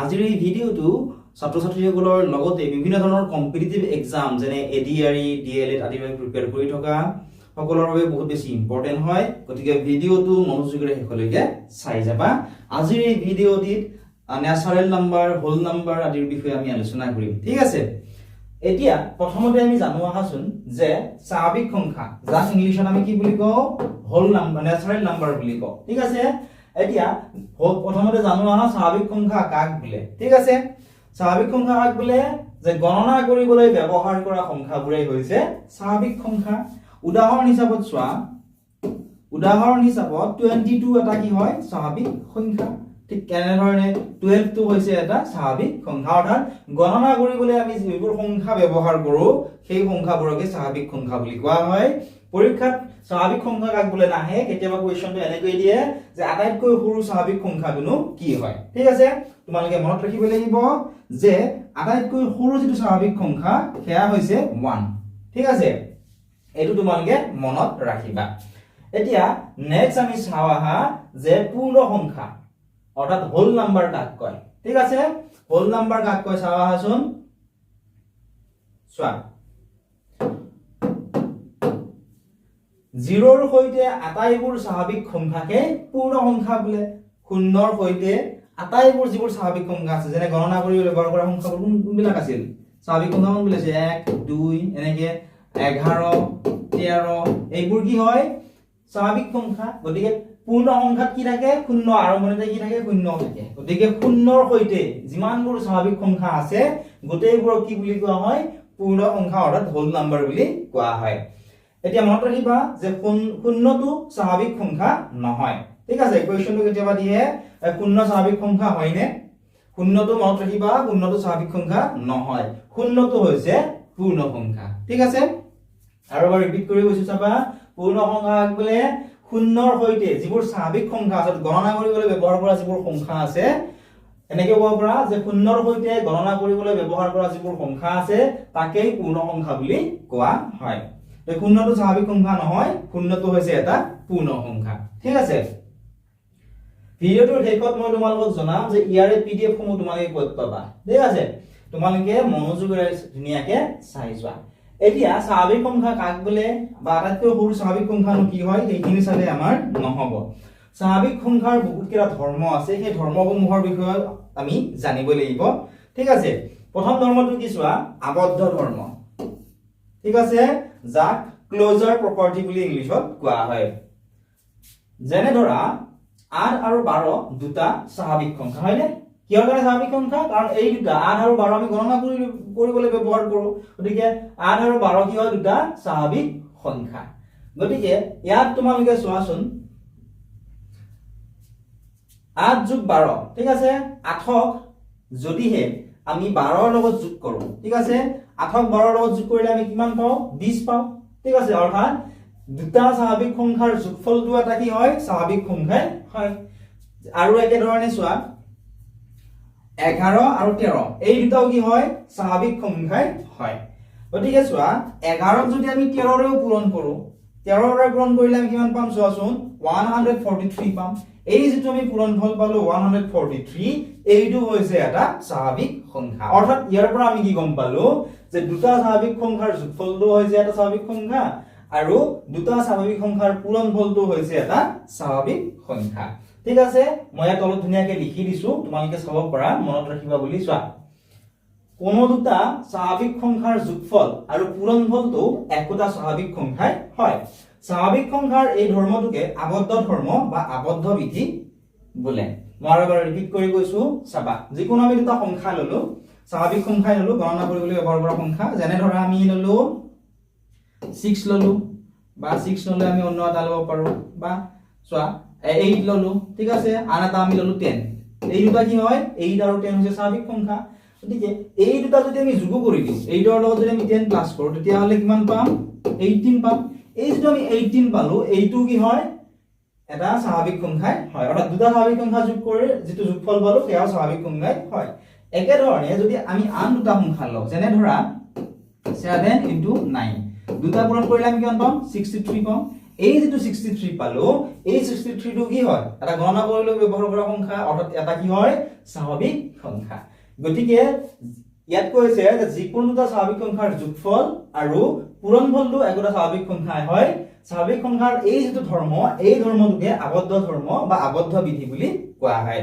আজিৰ এই ভিডিঅ'টো ছাত্ৰ ছাত্ৰীসকলৰ লগতে বিভিন্ন ধৰণৰ কম্পিটিটিভ এক্সাম যেনে এডিআৰই ডিএলএড আদিৰ বাবে প্ৰিপেয়াৰ কৰি থকা সকলৰ বাবে বহুত বেছি ইম্পৰ্টেন্ট হয় গতিকে ভিডিঅ'টো মনোযোগেৰে শেষলৈকে চাই যাবা আজিৰ এই ভিডিঅ'টিত ন্যাচাৰেল নাম্বাৰ হোল নাম্বাৰ আদিৰ বিষয়ে আমি আলোচনা কৰিম ঠিক আছে এতিয়া প্ৰথমতে আমি জানো আহাচোন যে স্বাভাৱিক সংখ্যা যাক ইংলিছত আমি কি বুলি কওঁ হোল নাম্বাৰ ন্যাচাৰেল নাম্বাৰ বুলি কওঁ ঠিক আছে এতিয়া প্ৰথমতে জানো আহা স্বাভাৱিক সংখ্যা কাক বোলে ঠিক আছে স্বাভাৱিক সংখ্যা কাক বোলে যে গণনা কৰিবলৈ ব্যৱহাৰ কৰা সংখ্যাবোৰেই হৈছে স্বাভাৱিক সংখ্যা উদাহৰণ হিচাপত চোৱা উদাহৰণ হিচাপত 22 এটা কি হয় স্বাভাৱিক সংখ্যা ঠিক কেনে ধৰণে 12 টো হৈছে এটা স্বাভাৱিক সংখ্যা অৰ্থাৎ গণনা কৰিবলৈ আমি যিবোৰ সংখ্যা ব্যৱহাৰ কৰো সেই সংখ্যাবোৰকে স্বাভাৱিক সংখ্যা বুলি কোৱা হয় পৰীক্ষাত স্বাভাৱিক সংখ্যা কাক বোলে নাহে কেতিয়াবা কোৱেশ্চনটো এনেকৈ দিয়ে যে আটাইতকৈ সৰু স্বাভাৱিক সংখ্যাটো কি হয় ঠিক আছে তোমালোকে মনত ৰাখিব লাগিব যে আটাইতকৈ সৰু যিটো স্বাভাৱিক সংখ্যা সেয়া হৈছে 1 ঠিক আছে এইটো তোমালোকে মনত ৰাখিবা এতিয়া নেক্সট আমি চাওয়া যে পূৰ্ণ সংখ্যা অৰ্থাৎ হোল নাম্বাৰ কাক কয় ঠিক আছে হোল নাম্বাৰ কাক কয় চাওয়া হাচোন চোৱা 0 ৰ সৈতে আটাইবোৰ স্বাভাৱিক সংখ্যাকে পূৰ্ণ সংখ্যা বোলে 0 ৰ সৈতে আটাইবোৰ যিবোৰ স্বাভাৱিক সংখ্যা আছে যেনে গণনা কৰি ব্যৱহাৰ কৰা সংখ্যাবোৰ কোনবিলাক আছিল স্বাভাৱিক সংখ্যা কোনবিলাক আছে 1 2 এনেকে 11 13 এইবোৰ কি হয় স্বাভাৱিক সংখ্যা গতিকে পূৰ্ণ সংখ্যাত কি থাকে 0 আৰম্ভণিতে কি থাকে 0 থাকে গতিকে 0 ৰ সৈতে যিমানবোৰ স্বাভাৱিক সংখ্যা আছে গোটেইবোৰক কি বুলি কোৱা হয় পূৰ্ণ সংখ্যা অৰ্থাৎ হোল নাম্বাৰ বুলি কোৱা হয় এতিয়া মনত ৰাখিবা যে 0 টো স্বাভাৱিক সংখ্যা নহয় ঠিক আছে কোৱেশ্চনটো কেতিয়াবা দিয়ে 0 স্বাভাৱিক সংখ্যা হয়নে 0 টো মনত ৰাখিবা 0 টো স্বাভাৱিক সংখ্যা নহয় 0 টো হৈছে পূৰ্ণ সংখ্যা ঠিক আছে আৰু এবাৰ ৰিপিট কৰি কৈছো চাবা পূৰ্ণ সংখ্যা বোলে 0 ৰ সৈতে যিবোৰ স্বাভাৱিক সংখ্যা আছে গণনা কৰিবলৈ ব্যৱহাৰ কৰা যিবোৰ সংখ্যা আছে এনেকৈ ক'ব পৰা যে 0 ৰ সৈতে গণনা কৰিবলৈ ব্যৱহাৰ কৰা যিবোৰ সংখ্যা আছে তাকেই পূৰ্ণ সংখ্যা বুলি কোৱা হয় 0 টো স্বাভাৱিক সংখ্যা নহয় 0 টো হৈছে এটা পূৰ্ণ সংখ্যা ঠিক আছে ভিডিওটোৰ শেষত মই তোমালোকক জনাম যে ইয়াৰে পিডিএফ সমূহ তোমালোকে ক'ত পাবা ঠিক আছে তোমালোকে মনোযোগেৰে ধুনীয়াকে চাই যোৱা এতিয়া স্বাভাৱিক সংখ্যা কাক বোলে বা আটাইতকৈ সৰু স্বাভাৱিক সংখ্যানো কি হয় এইখিনি চালে আমাৰ নহব স্বাভাৱিক সংখ্যাৰ বহুত কেইটা ধৰ্ম আছে সেই ধৰ্মসমূহৰ বিষয়ে আমি জানিব লাগিব ঠিক আছে প্ৰথম ধৰ্মটো কি চোৱা আবদ্ধ ধৰ্ম ঠিক আছে যাক ক্লোজাৰ প্ৰপাৰ্টি বুলি ইংলিছত কোৱা হয় যেনে ধৰা 8 আৰু 12 দুটা স্বাভাৱিক সংখ্যা হয়নে কিহৰ কাৰণে স্বাভাৱিক সংখ্যা কাৰণ এই দুটা 8 আৰু 12 আমি গণনা কৰিবলৈ ব্যৱহাৰ কৰো গতিকে 8 আৰু 12 কি হয় দুটা স্বাভাৱিক সংখ্যা গতিকে ইয়াত তোমালোকে চোৱাচোন 8 যোগ 12 ঠিক আছে 8ক যদিহে আমি 12 ৰ লগত যোগ কৰো ঠিক আছে 8ক 12 ৰ লগত যোগ কৰিলে আমি কিমান পাও 20 পাও ঠিক আছে অৰ্থাৎ দুটা স্বাভাৱিক সংখ্যাৰ যোগফলটো এটা কি হয় স্বাভাৱিক সংখ্যাই হয় আৰু একে ধৰণে চোৱা 11 আৰু 13 এই দুটাও কি হয় স্বাভাৱিক সংখ্যাই হয় গতিকে চোৱা 11ক যদি আমি 13 ৰেও পূৰণ কৰো 13 ৰে পূৰণ কৰিলে আমি কিমান পাম চোৱাচোন 143 পাম এই যেটো আমি পূৰণফল পালো 143 এইটো হৈছে এটা স্বাভাৱিক সংখ্যা অৰ্থাৎ ইয়াৰ পৰা আমি কি গম পালো যে দুটা স্বাভাৱিক সংখ্যাৰ যোগফলটো হৈছে এটা স্বাভাৱিক সংখ্যা আৰু দুটা স্বাভাৱিক সংখ্যাৰ পূৰণফলটো হৈছে এটা স্বাভাৱিক সংখ্যা ঠিক আছে মই ইয়াত অলপ ধুনীয়াকৈ লিখি দিছো তোমালোকে চাব পৰা মনত ৰাখিবা বুলি চোৱা কোনো দুটা স্বাভাৱিক সংখ্যাৰ যোগফল আৰু পূৰণফলটো একোটা স্বাভাৱিক সংখ্যাই হয় স্বাভাৱিক সংখ্যাৰ এই ধৰ্মটোকে আবদ্ধ ধৰ্ম বা আবদ্ধ বিধি বোলে মই এবাৰ ৰিপিট কৰি কৈছো চাবা যিকোনো আমি দুটা সংখ্যা ললো স্বাভাৱিক সংখ্যাই ললো গণনা কৰিবলৈ ব্যৱহাৰ কৰা সংখ্যা যেনে ধৰা আমি ললো 6 ললো বা 6 ললে আমি অন্য এটা লব পাৰো বা চোৱা 8 ললো ঠিক আছে আন এটা আমি ললো 10 এই দুটা কি হয় 8 আৰু 10 হৈছে স্বাভাৱিক সংখ্যা গতিকে এই দুটা যদি আমি যোগ কৰি দিও 8 ৰ লগত যদি আমি 10 প্লাস কৰো তেতিয়া হলে কিমান পাম 18 পাম এই যেটো আমি 18 পালো এইটো কি হয় এটা স্বাভাৱিক সংখ্যাই হয় অৰ্থাৎ দুটা স্বাভাৱিক সংখ্যা যোগ কৰি যেটো যোগফল পালো সেয়া স্বাভাৱিক সংখ্যাই হয় একে ধৰণে যদি আমি আন দুটা সংখ্যা লও যেনে ধৰা 7 * 9 দুটা পূৰণ কৰিলে আমি কিমান পাম 63 পাম এই যেটো 63 পালো এই 63 টো কি হয় এটা গণনা কৰিলে ব্যৱহাৰ কৰা সংখ্যা অৰ্থাৎ এটা কি হয় স্বাভাৱিক সংখ্যা গতিকে ইয়াত কৈছে যে যিকোনো দুটা স্বাভাৱিক সংখ্যাৰ যোগফল আৰু পূৰণফলটো একোটা স্বাভাৱিক সংখ্যা হয় স্বাভাৱিক সংখ্যাৰ এই যেটো ধৰ্ম এই ধৰ্মটোকে আবদ্ধ ধৰ্ম বা আবদ্ধ বিধি বুলি কোৱা হয়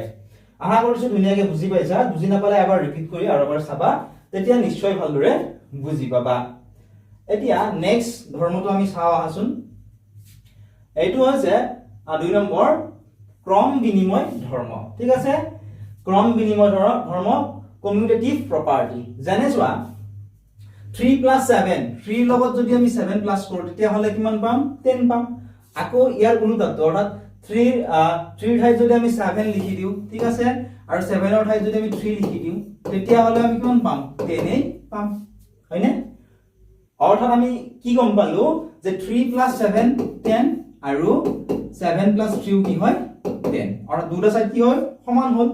আশা কৰিছো ধুনীয়াকৈ বুজি পাইছা বুজি নাপালে এবাৰ ৰিপিট কৰি আৰু এবাৰ চাবা তেতিয়া নিশ্চয় ভালদৰে বুজি পাবা এতিয়া নেক্সট ধৰ্মটো আমি চাও আহাচোন এইটো হৈছে 2 নম্বৰ ক্ৰম বিনিময় ধৰ্ম ঠিক আছে ক্ৰম বিনিময় ধৰ্ম কমিউটেটিভ প্ৰপাৰ্টি জানে চোৱা 3 + 7 3 লগত যদি আমি 7 প্লাস কৰো তেতিয়া হলে কিমান পাম 10 পাম আকৌ ইয়াৰ উল্টাটো অৰ্থাৎ 3 ঠাইত যদি আমি 7 লিখি দিও ঠিক আছে আৰু 7 ৰ ঠাইত যদি আমি 3 লিখি দিও তেতিয়া হলে আমি কিমান পাম 10 এই পাম হয়নে অৰ্থাৎ আমি কি গম পালো যে 3 + 7 10 আৰু 7 + 3 কি হয় 10 অৰ্থাৎ দুটা সাইড কি হয় সমান হ'ল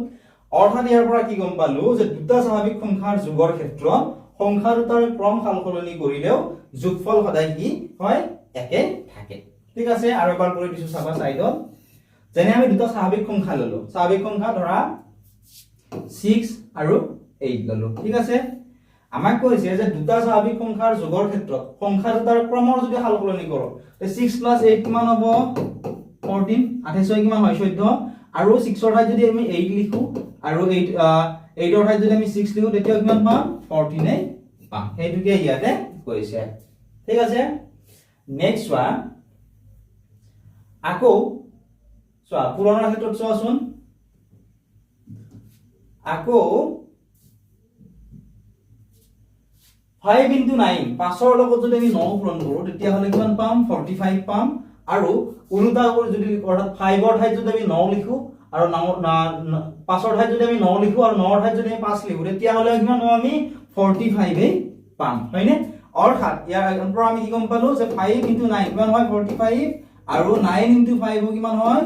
অৰ্থাৎ ইয়াৰ পৰা কি গম পালো যে দুটা স্বাভাৱিক সংখ্যাৰ যোগৰ ক্ষেত্ৰত সংখ্যা দুটাৰ ক্ৰম সালসলনি কৰিলেও যোগফল সদায় কি হয় একে থাকে ঠিক আছে আৰু এবাৰ কৰি দিছো চাবা সাইডত যেনে আমি দুটা স্বাভাৱিক সংখ্যা ললো স্বাভাৱিক সংখ্যা ধৰা 6 আৰু 8 ললো ঠিক আছে আমাক কৈছে যে দুটা স্বাভাৱিক সংখ্যাৰ যোগৰ ক্ষেত্ৰত সংখ্যা দুটাৰ ক্ৰমৰ যদি সালসলনি কৰো তে 6 + 8 কিমান হ'ব 14 28 কিমান হয় 14 আৰু 6 ৰ ঠাইত যদি আমি 8 লিখো আৰু 8 ৰ ঠাইত যদি আমি 6 লিখো তেতিয়া কিমান পাম 14 এই পাম হেতুকে ইয়াতে কৈছে ঠিক আছে নেক্সট ওয়ান আকৌ চোৱা পুৰণৰ ক্ষেত্ৰত চোৱাচোন আকৌ 5 * 9 5ৰ লগত যদি আমি 9 পূৰণ কৰো তেতিয়া হলে কিমান পাম 45 পাম আৰু উল্টা কৰি যদি অৰ্থাৎ 5 ৰ ঠাইত যদি আমি 9 লিখো আৰু 5 ৰ ঠাইত যদি আমি 9 লিখো আৰু 9 ৰ ঠাইত যদি আমি 5 লিখো তেতিয়া হলে কিমান পাম আমি 45 এই পাম হয়নে অৰ্থাৎ ইয়াৰ পৰা আমি কি গম পালো যে 5 * 9 কিমান হয় 45 আৰু 9 * 5 কিমান হয়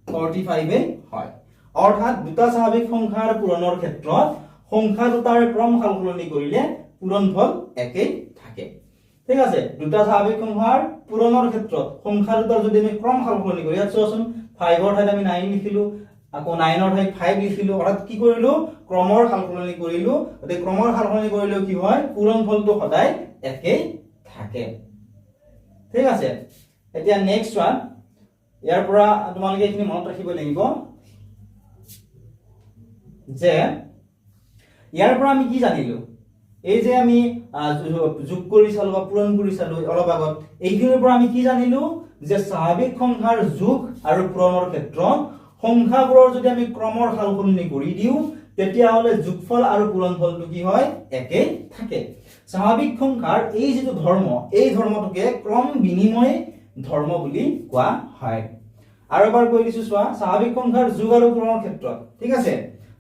45 এই হয় অৰ্থাৎ দুটা স্বাভাৱিক সংখ্যাৰ পূৰণৰ ক্ষেত্ৰত সংখ্যা দুটাৰ ক্ৰম সালসলনি কৰিলে পূৰণফল একেই থাকে ঠিক আছে দুটা স্বাভাৱিক সংখ্যাৰ পূৰণৰ ক্ষেত্ৰত সংখ্যা দুটাৰ যদি আমি ক্ৰম সালসলনি কৰো ইয়াত চোৱাচোন 5 ৰ ঠাইত আমি 9 লিখিলো আকৌ 9 ৰ ঠাইত 5 লিখিলো অৰ্থাৎ কি কৰিলো ক্ৰমৰ সালসলনি কৰিলো গতে ক্ৰমৰ সালসলনি কৰিলে কি হয় পূৰণফলটো সদায় একেই থাকে ঠিক আছে এতিয়া নেক্সট ওয়ান ইয়াৰ পৰা তোমালোকে এখিনি মনত ৰাখিব লাগিব যে ইয়াৰ পৰা আমি কি জানিলো এই যে আমি যোগ কৰি চালো বা পূৰণ কৰি চালো অলপ আগত এইখিনিৰ পৰা আমি কি জানিলো যে স্বাভাৱিক সংখ্যাৰ যোগ আৰু পূৰণৰ ক্ষেত্ৰত সংখ্যাবোৰৰ যদি আমি ক্ৰমৰ সালসলনি কৰি দিও তেতিয়া হলে যোগফল আৰু পূৰণফলটো কি হয় একেই থাকে স্বাভাৱিক সংখ্যাৰ এই যেটো ধৰ্ম এই ধৰ্মটোকে ক্ৰম বিনিময় ধৰ্ম বুলি কোৱা হয় আৰু এবাৰ কৈ দিছো চোৱা স্বাভাৱিক সংখ্যাৰ যোগ আৰু পূৰণৰ ক্ষেত্ৰত ঠিক আছে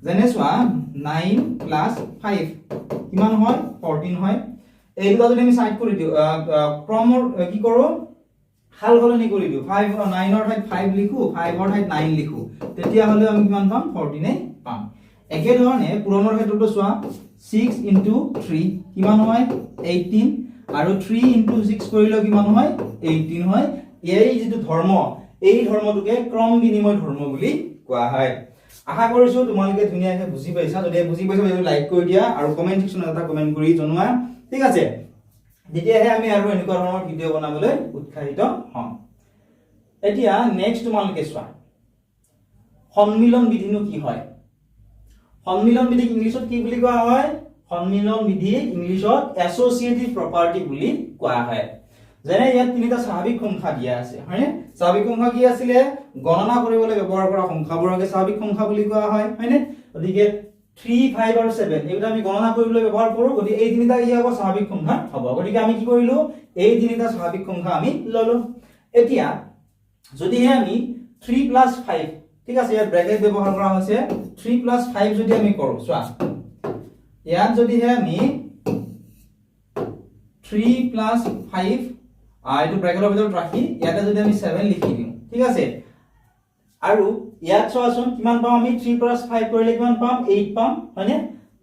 যেনে চোৱা 9 + 5 কিমান হয় 14 হয় এই দুটা যদি আমি সাইড কৰি দিও ক্ৰমৰ কি কৰো সালসলনি কৰি দিও 5 9 ৰ ঠাইত 5 লিখো 5 ৰ ঠাইত 9 লিখো তেতিয়া হলে আমি কিমান পাম 14 এই পাম একে ধৰণে পূৰণৰ ক্ষেত্ৰটো চোৱা 6 * 3 কিমান হয় 18 আৰু 3 * 6 কৰিলে কিমান হয় 18 হয় এই যেটো ধৰ্ম এই ধৰ্মটোকে ক্ৰম বিনিময় ধৰ্ম বুলি কোৱা হয় আশা কৰিছো তোমালোকে ধুনীয়াকৈ বুজি পাইছা যদি বুজি পাইছা ভিডিঅ লাইক কৰি দিয়া আৰু কমেন্ট সেকশনত এটা কমেন্ট কৰি জনোৱা ঠিক আছে যেতিয়াহে আমি আৰু এনেকুৱা ধৰণৰ ভিডিঅ বনাবলৈ উৎসাহিত হম এতিয়া নেক্সট তোমালোকে চোৱা সন্মিলন বিধিনো কি হয় সন্মিলন বিধি ইংলিছত কি বুলি কোৱা হয় সন্মিলন বিধি ইংলিছত এছ'চিয়েটিভ প্ৰপাৰ্টি বুলি কোৱা হয় যেনে ইয়াত তিনিটা স্বাভাৱিক সংখ্যা দিয়া আছে হয়নে স্বাভাৱিক সংখ্যা কি আছিল গণনা কৰিবলৈ ব্যৱহাৰ কৰা সংখ্যাবোৰকে স্বাভাৱিক সংখ্যা বুলি কোৱা হয় হয়নে গতিকে 3 5 আৰু 7 এইটা আমি গণনা কৰিবলৈ ব্যৱহাৰ কৰো গতিকে এই তিনিটা কি হ'ব স্বাভাৱিক সংখ্যা হ'ব গতিকে আমি কি কৰিলো এই তিনিটা স্বাভাৱিক সংখ্যা আমি ললো এতিয়া যদিহে আমি 3 + 5 ঠিক আছে ইয়াত ব্ৰেকেট ব্যৱহাৰ কৰা হৈছে 3 + 5 যদি আমি কৰো চোৱা ইয়াত যদিহে আমি 3 + 5 এইটো ব্ৰেকেটৰ ভিতৰত ৰাখি ইয়াতে যদি আমি 7 লিখি দিও ঠিক আছে আৰু ইয়াত চোৱাচোন কিমান পাম আমি 3 + 5 কৰিলে কিমান পাম 8 পাম হয়নে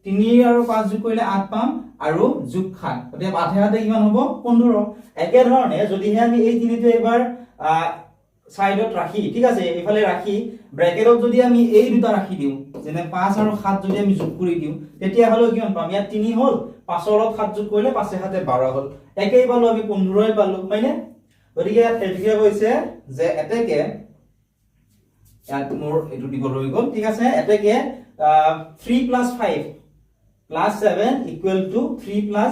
3 আৰু 5 যোগ কৰিলে 8 পাম আৰু যোগ 7 গতিকে 8 কিমান হ'ব 15 একে ধৰণে যদিহে আমি এই তিনিটো এবাৰ সাইডত ৰাখি ঠিক আছে এফালে ৰাখি ব্ৰ্যাকেটত যদি আমি এই দুটা ৰাখি দিও যেনে 5 আৰু 7 যদি আমি যোগ কৰি দিও তেতিয়া হলো কিমান পাম ইয়াত 3 হল 5 ৰ 7 যোগ কৰিলে 5 7 12 হল একেই পালো আমি 15 পালো হয়নে গতিকে ইয়াত এটিকে কৈছে যে এতেকে ইয়াত মোৰ এটো দিব ৰৈ গল ঠিক আছে এতেকে 3 + 5 + 7 = 3 +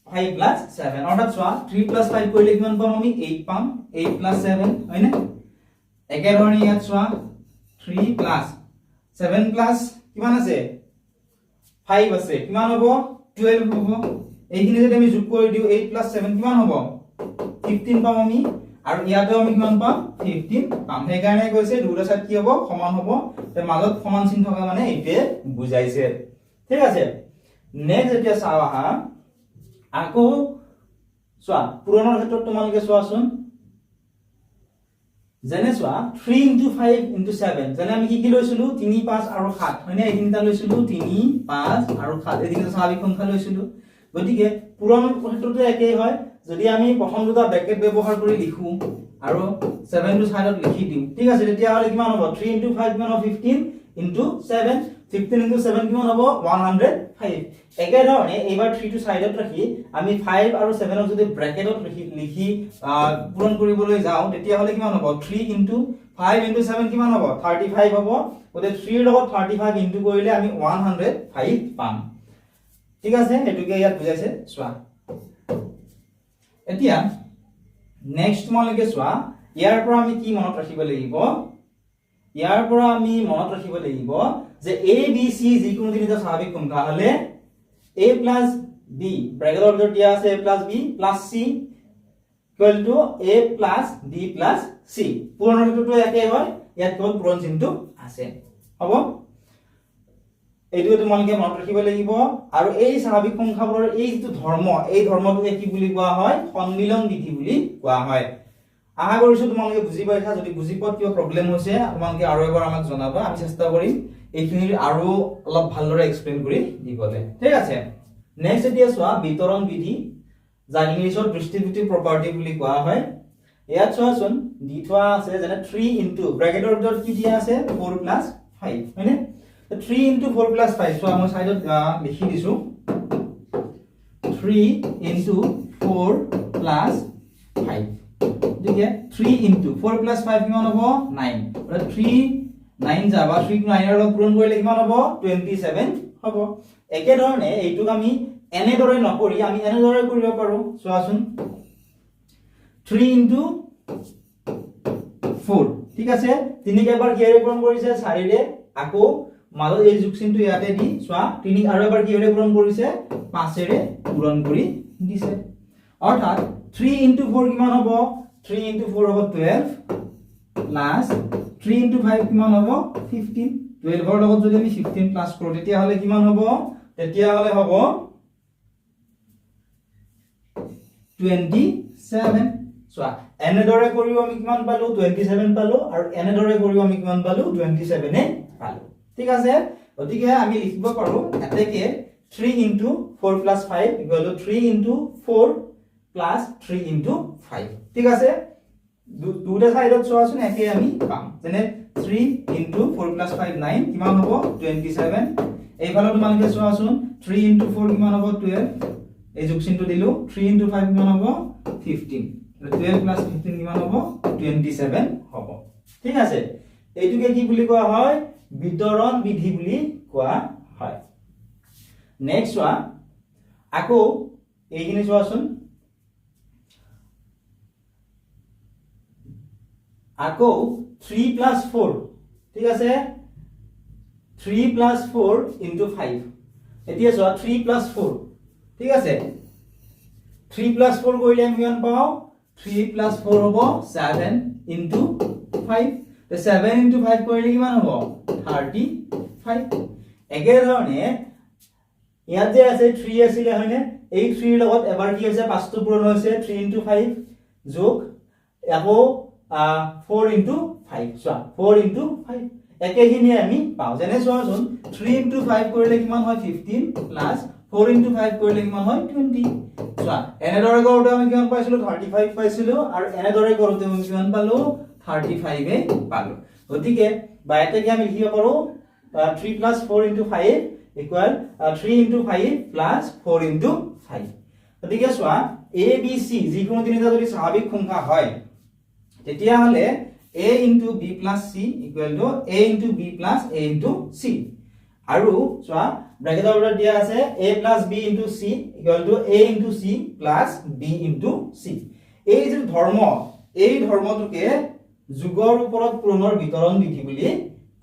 5 + 7 অৰ্থাৎ চোৱা 3 + 5 কৰিলে কিমান পাম আমি 8 পাম 8 + 7 হয়নে একেধৰণে ইয়াত চোৱা 3 + 7 + কিমান আছে 5 আছে কিমান হ'ব 12 হ'ব এইখিনি যদি আমি যোগ কৰি দিও 8 + 7 কিমান হ'ব 15 পাম আমি আৰু ইয়াতে আমি কিমান পাম 15 পাম সেইকাৰণে কৈছে দুটা সাইড কি হ'ব সমান হ'ব তে মাজত সমান চিন থকা মানে এইটোৱে বুজাইছে ঠিক আছে নেক্সট এতিয়া চাও আহা আকৌ চোৱা পুৰণৰ ক্ষেত্ৰত তোমালোকে চোৱাচোন যেনে চোৱা 3 * 5 * 7 যেনে আমি কি লৈছিলো 3 5 আৰু 7 হয়নে এই তিনিটা লৈছিলো 3 5 আৰু 7 এই তিনিটা স্বাভাৱিক সংখ্যা লৈছিলো গতিকে পুৰণৰ ক্ষেত্ৰটো একেই হয় যদি আমি প্ৰথম দুটা ব্ৰেকেট ব্যৱহাৰ কৰি লিখো আৰু 7 টো সাইডত লিখি দিও ঠিক আছে তেতিয়া হলে কিমান হ'ব 3 * 5 কিমান হ'ব 15 * 7 15 * 7 কিমান হ'ব 105 একেধৰণে এবাৰ 3 টো সাইডত ৰাখি আমি 5 আৰু 7 ক যদি ব্ৰেকেটত লিখি পূৰণ কৰিবলৈ যাও তেতিয়া হলে কিমান হ'ব 3 * 5 * 7 কিমান হ'ব 35 হ'ব গতে 3 ৰ লগত 35 ইনটু কৰিলে আমি 105 পাম ঠিক আছে এটুকে ইয়াত বুজাইছে চোৱা এতিয়া নেক্সট তোমালোকে চোৱা ইয়াৰ পৰা আমি কি মনত ৰাখিব লাগিব ইয়াৰ পৰা আমি মনত ৰাখিব লাগিব যে a b c যিকোনো তিনিটা স্বাভাৱিক সংখ্যা হলে a + b ব্ৰেকেটৰ ভিতৰত দিয়া আছে a + b + c = a + b + c পুৰণৰ ক্ষেত্ৰটো একেই হয় ইয়াত কেৱল পূৰণ চিহ্নটো আছে হ'ব এইটো তোমালোকে মনত ৰাখিব লাগিব আৰু এই স্বাভাৱিক সংখ্যাবোৰৰ এই যে ধৰ্ম এই ধৰ্মটোকে কি বুলি কোৱা হয় সন্মিলন বিধি বুলি কোৱা হয় আশা কৰিছো তোমালোকে বুজি পাইছা যদি বুজি পোৱাত কিবা প্ৰবলেম হৈছে তোমালোকে আৰু এবাৰ আমাক জনাবা আমি চেষ্টা কৰিম এইখিনি আৰু অলপ ভালদৰে এক্সপ্লেইন কৰি দিবলৈ ঠিক আছে নেক্সট এতিয়া চোৱা বিতৰণ বিধি যাক ইংলিছত ডিস্ট্ৰিবিউটিভ প্ৰপাৰ্টি বুলি কোৱা হয় ইয়াত চোৱাচোন দি থোৱা আছে যেনে 3 ইনটু ব্ৰেকেটৰ ভিতৰত কি দিয়া আছে 4 + 5 হয়নে 3 * 4 + 5 so আমি সাইডত লিখি দিছো 3 * 4 + 5 ঠিক আছে 3 * 4 + 5 কিমান হ'ব 9 মানে 3 9 যাবা 3 ক 9 ৰ লগত পূৰণ কৰিলে কিমান হ'ব 27 হ'ব একে ধৰণে এইটোক আমি এনেদৰে নকৰি আমি এনেদৰে কৰিব পাৰো চোৱাচোন 3 * 4 ঠিক আছে তিনিক এবাৰ কিহেৰে পূৰণ কৰিছে 4 ৰে আকৌ মাজত এই যোগ চিহ্নটো ইয়াতে দি চোৱা 3 আৰু এবাৰ কিহেৰে পূৰণ কৰিছে 5 ৰে পূৰণ কৰি দিছে অৰ্থাৎ 3 * 4 কিমান হ'ব 3 * 4 হ'ব 12 প্লাস 3 * 5 কিমান হ'ব 15 12 ৰ লগত যদি আমি 15 প্লাস কৰো তেতিয়া হলে কিমান হ'ব তেতিয়া হলে হ'ব 27 চোৱা এনেদৰে কৰিও আমি কিমান পালো 27 পালো আৰু এনেদৰে কৰিও আমি কিমান পালো 27 এ পালো ঠিক আছে গতিকে আমি লিখিব পাৰো এতেকে 3 * 4 + 5 = 3 * 4 + 3 * 5 ঠিক আছে দুটা সাইডত চোৱাচোন একে আমি পাম যেনে 3 * 4 + 5 9 কিমান হ'ব 27 এইফালে তোমালোকে চোৱাচোন 3 * 4 কিমান হ'ব 12 এই যোগ চিহ্নটো দিলো 3 * 5 কিমান হ'ব 15 12 + 15 কিমান হ'ব 27 হ'ব ঠিক আছে এইটোকে কি বুলি কোৱা হয় বিতৰণ বিধি বুলি কোৱা হয় নেক্সট চোৱা আকৌ এইখিনি চোৱাচোন আকৌ 3 + 4 ঠিক আছে 3 + 4 * 5 এতিয়া চোৱা 3 + 4 ঠিক আছে 3 + 4 কৰিলে আমি কিমান পাও 3 + 4 হ'ব 7 * 5 তে 7 * 5 কৰিলে কিমান হ'ব 35 একেধৰণে ইয়াত যে আছে 3 আছিল হয়নে এই 3 ৰ লগত এবাৰ কি হৈছে 5 টো পূৰণ হৈছে 3 * 5 যোগ আকৌ 4 * 5 চোৱা 4 * 5 একেখিনি আমি পাও যেনে চোৱাচোন 3 * 5 কৰিলে কিমান হয় 15 প্লাস 4 into 5 কৰিলে কিমান হয় 20 চোৱা এনেদৰে কৰোঁতে আমি কিমান পাইছিলো 35 পাইছিলো আৰু এনেদৰে কৰোঁতে আমি কিমান পালো 35 এ পালো গতিকে বাইতে কি আমি লিখিব পাৰো 3 plus 4 into 5 equal 3 into 5 plus 4 into 5 গতিকে চোৱা a b c যিকোনো তিনিটা যদি স্বাভাৱিক সংখ্যা হয় তেতিয়া হলে a into b plus c equal to a into b plus a into c আৰু চোৱা ব্ৰ্যাকেটৰ ভিতৰত দিয়া আছে a plus b into c equal to a into c plus b into c এই যে ধৰ্ম এই ধৰ্মটোকে যুগৰ ওপৰত পূৰণৰ বিতৰণ বিধি বুলি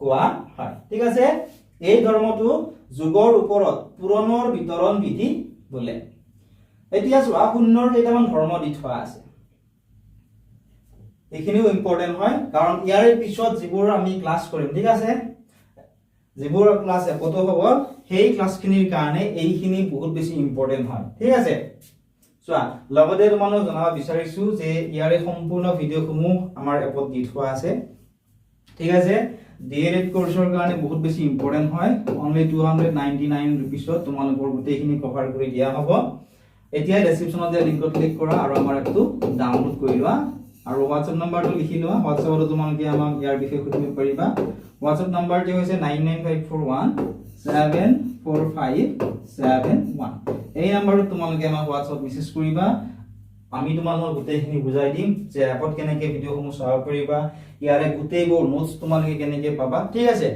কোৱা হয় ঠিক আছে এই ধৰ্মটো যুগৰ ওপৰত পূৰণৰ বিতৰণ বিধি বোলে এতিয়া চোৱা শূন্যৰ কেইটামান ধৰ্ম দি থোৱা আছে এইখিনিও ইম্পৰ্টেন্ট হয় কাৰণ ইয়াৰ পিছত যিবোৰ আমি ক্লাস কৰিম ঠিক আছে যিবোৰ ক্লাস একতো হ'ব সেই ক্লাসখিনিৰ কাৰণে এইখিনি বহুত বেছি ইম্পৰ্টেন্ট হয় ঠিক আছে চোৱা লগতে তোমালোকক জনাব বিচাৰিছো যে ইয়াৰে সম্পূৰ্ণ ভিডিওসমূহ আমাৰ এপত দি থোৱা আছে ঠিক আছে ডিএলএড কোৰ্সৰ কাৰণে বহুত বেছি ইম্পৰ্টেন্ট হয় অনলি 299 रुपीसত তোমালোকৰ গোটেইখিনি কভাৰ কৰি দিয়া হ'ব এতিয়া ডেসক্ৰিপচনত দিয়া লিংকত ক্লিক কৰা আৰু আমাৰ এপটো ডাউনলোড কৰি লোৱা আৰু WhatsApp নম্বৰটো লিখি লোৱা WhatsAppত তোমালোকে আমাক ইয়াৰ বিষয়ে সুধিব পাৰিবা WhatsApp নম্বৰটো হৈছে 99541745571 এই নম্বৰটো তোমালোকে আমাক WhatsApp মেছেজ কৰিবা আমি তোমালোকক গোটেইখিনি বুজাই দিম যে এপত কেনেকৈ ভিডিওসমূহ চাব পাৰিবা ইয়াৰে গোটেইবোৰ নোটস তোমালোকে কেনেকৈ পাবা ঠিক আছে